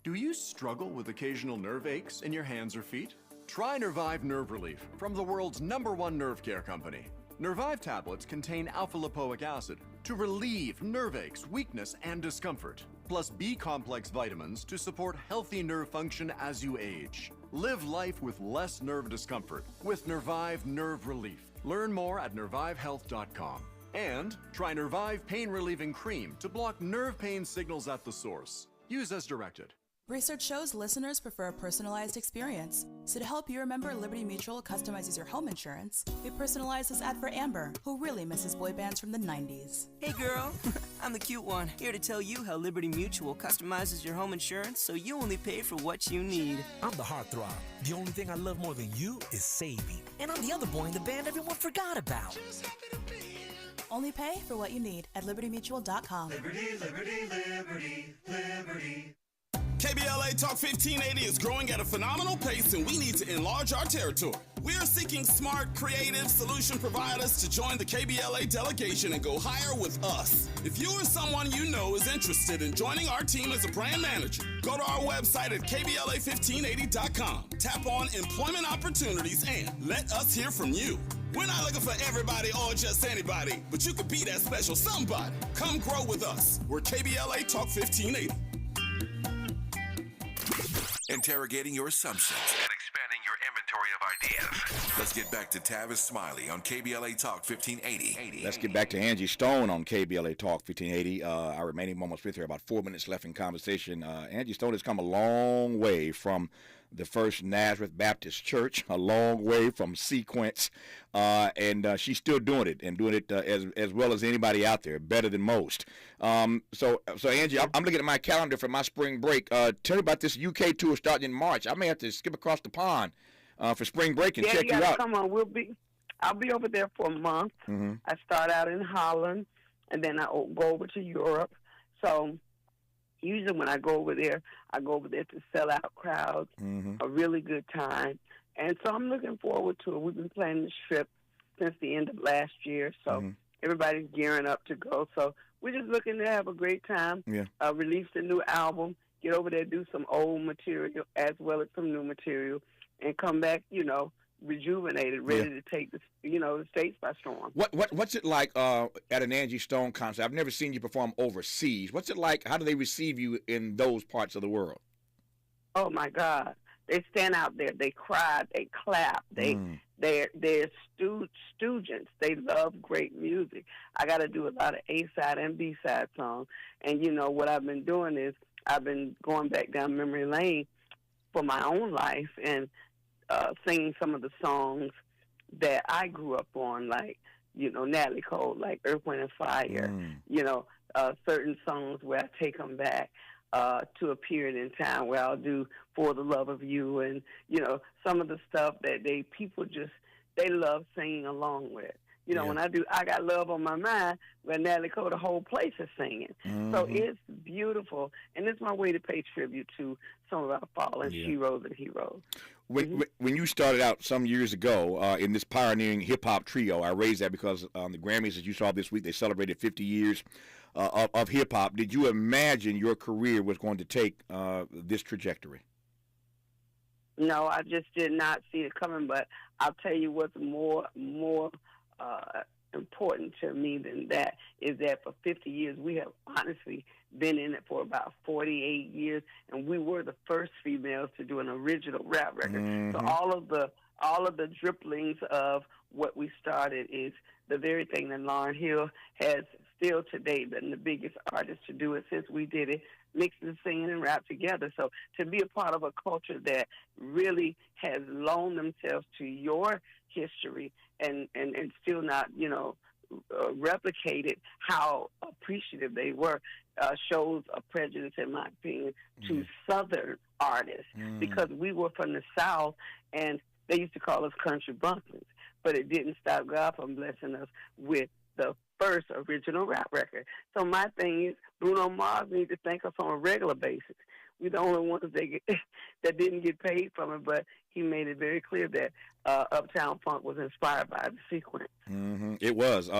Do you struggle with occasional nerve aches in your hands or feet? Try Nervive Nerve Relief from the world's #1 nerve care company. Nervive tablets contain alpha-lipoic acid to relieve nerve aches, weakness, and discomfort, plus B-complex vitamins to support healthy nerve function as you age. Live life with less nerve discomfort with Nervive Nerve Relief. Learn more at nervivehealth.com. And try Nervive Pain Relieving Cream to block nerve pain signals at the source. Use as directed. Research shows listeners prefer a personalized experience. So to help you remember, Liberty Mutual customizes your home insurance. We personalized this ad for Amber, who really misses boy bands from the 90s. Hey girl, I'm the cute one, here to tell you how Liberty Mutual customizes your home insurance so you only pay for what you need. I'm the heartthrob. The only thing I love more than you is saving. And I'm the other boy in the band everyone forgot about. Only pay for what you need at libertymutual.com. Liberty, liberty, liberty, liberty. KBLA Talk 1580 is growing at a phenomenal pace, and we need to enlarge our territory. We are seeking smart, creative solution providers to join the KBLA delegation and go higher with us. If you or someone you know is interested in joining our team as a brand manager, go to our website at KBLA1580.com. Tap on employment opportunities and let us hear from you. We're not looking for everybody or just anybody, but you could be that special somebody. Come grow with us. We're KBLA Talk 1580. Interrogating your assumptions and expanding your inventory of ideas. Let's get back to Tavis Smiley on KBLA Talk 1580. Let's get back to Angie Stone on KBLA Talk 1580. Our remaining moments with her, about 4 minutes left in conversation. Angie Stone has come a long way from the First Nazareth Baptist Church, a long way from Sequence, and she's still doing it, and doing it as well as anybody out there, better than most. So Angie, I'm looking at my calendar for my spring break. Tell me about this UK tour starting in March. I may have to skip across the pond for spring break and check you out. Come on, I'll be over there for a month. Mm-hmm. I start out in Holland, and then I go over to Europe. So usually when I go over there to sell out crowds, a really good time. And so I'm looking forward to it. We've been planning this trip since the end of last year, so everybody's gearing up to go. So we're just looking to have a great time, release a new album, get over there, do some old material as well as some new material, and come back, rejuvenated, ready to take the States by storm. What's it like at an Angie Stone concert? I've never seen you perform overseas. What's it like? How do they receive you in those parts of the world? Oh my God, they stand out there, they cry, they clap, they're students. They love great music. I got to do a lot of A-side and B-side songs, and what I've been doing is I've been going back down memory lane for my own life and singing some of the songs that I grew up on, like, Natalie Cole, like Earth, Wind, and Fire, certain songs where I take them back to a period in time where I'll do For the Love of You and, some of the stuff that people love singing along with. When I do I Got Love on My Mind, where Natalie Cole, the whole place is singing. So it's beautiful. And it's my way to pay tribute to some of our fallen sheroes and heroes. When you started out some years ago in this pioneering hip-hop trio, I raised that because on the Grammys, as you saw this week, they celebrated 50 years of hip-hop. Did you imagine your career was going to take this trajectory? No, I just did not see it coming, but I'll tell you what's more important to me than that is that for 50 years, we have honestly been in it for about 48 years, and we were the first females to do an original rap record. Mm-hmm. So all of the dribblings of what we started is the very thing that Lauryn Hill has still today been the biggest artist to do it since we did it, mixing, singing, and rap together. So to be a part of a culture that really has loaned themselves to your history and still not, replicated how appreciative they were, shows a prejudice, in my opinion, to Southern artists, because we were from the South, and they used to call us country bumpkins, but it didn't stop God from blessing us with the first original rap record. So my thing is, Bruno Mars needs to thank us on a regular basis. We're the only ones that didn't get paid from it, but he made it very clear that Uptown Funk was inspired by the sequence. Mm-hmm. It was.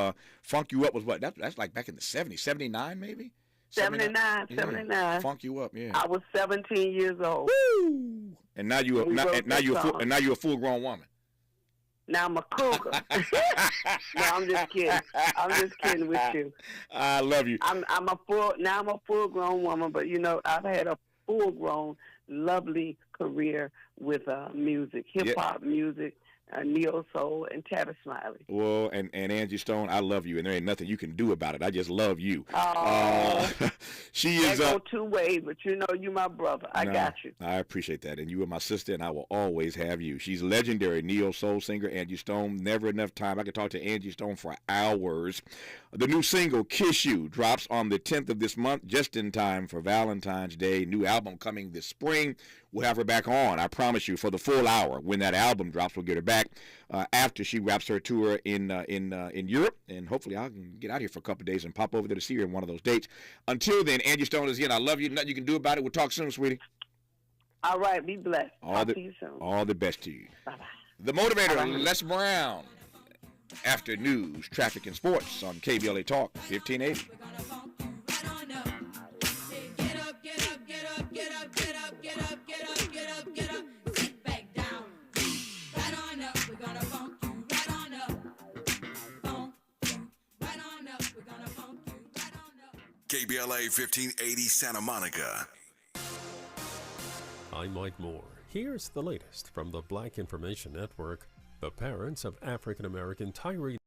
Funk You Up was what? That's like back in the 70s, 79 maybe? 79. Funk You Up, yeah. I was 17 years old. Woo! And now you're a full-grown woman. Now I'm a cougar. No, I'm just kidding. I'm just kidding with you. I love you. I'm a full-grown woman, but I've had a full-grown, lovely career with music, hip-hop music, neo soul, and Tavis Smiley. Well, and Angie Stone, I love you, and there ain't nothing you can do about it. I just love you. She is. That go two ways, but you my brother. I got you. I appreciate that, and you are my sister, and I will always have you. She's legendary neo soul singer Angie Stone. Never enough time. I could talk to Angie Stone for hours. The new single "Kiss You" drops on the 10th of this month, just in time for Valentine's Day. New album coming this spring. We'll have her back on, I promise you, for the full hour. When that album drops, we'll get her back after she wraps her tour in Europe. And hopefully I can get out here for a couple of days and pop over there to see her in one of those dates. Until then, Angie Stone is in. I love you. Nothing you can do about it. We'll talk soon, sweetie. All right. Be blessed. Talk to you soon. All the best to you. Bye-bye. The Motivator, Les Brown. After news, traffic, and sports on KBLA Talk 1580. KBLA 1580 Santa Monica. I'm Mike Moore. Here's the latest from the Black Information Network. The parents of African-American Tyree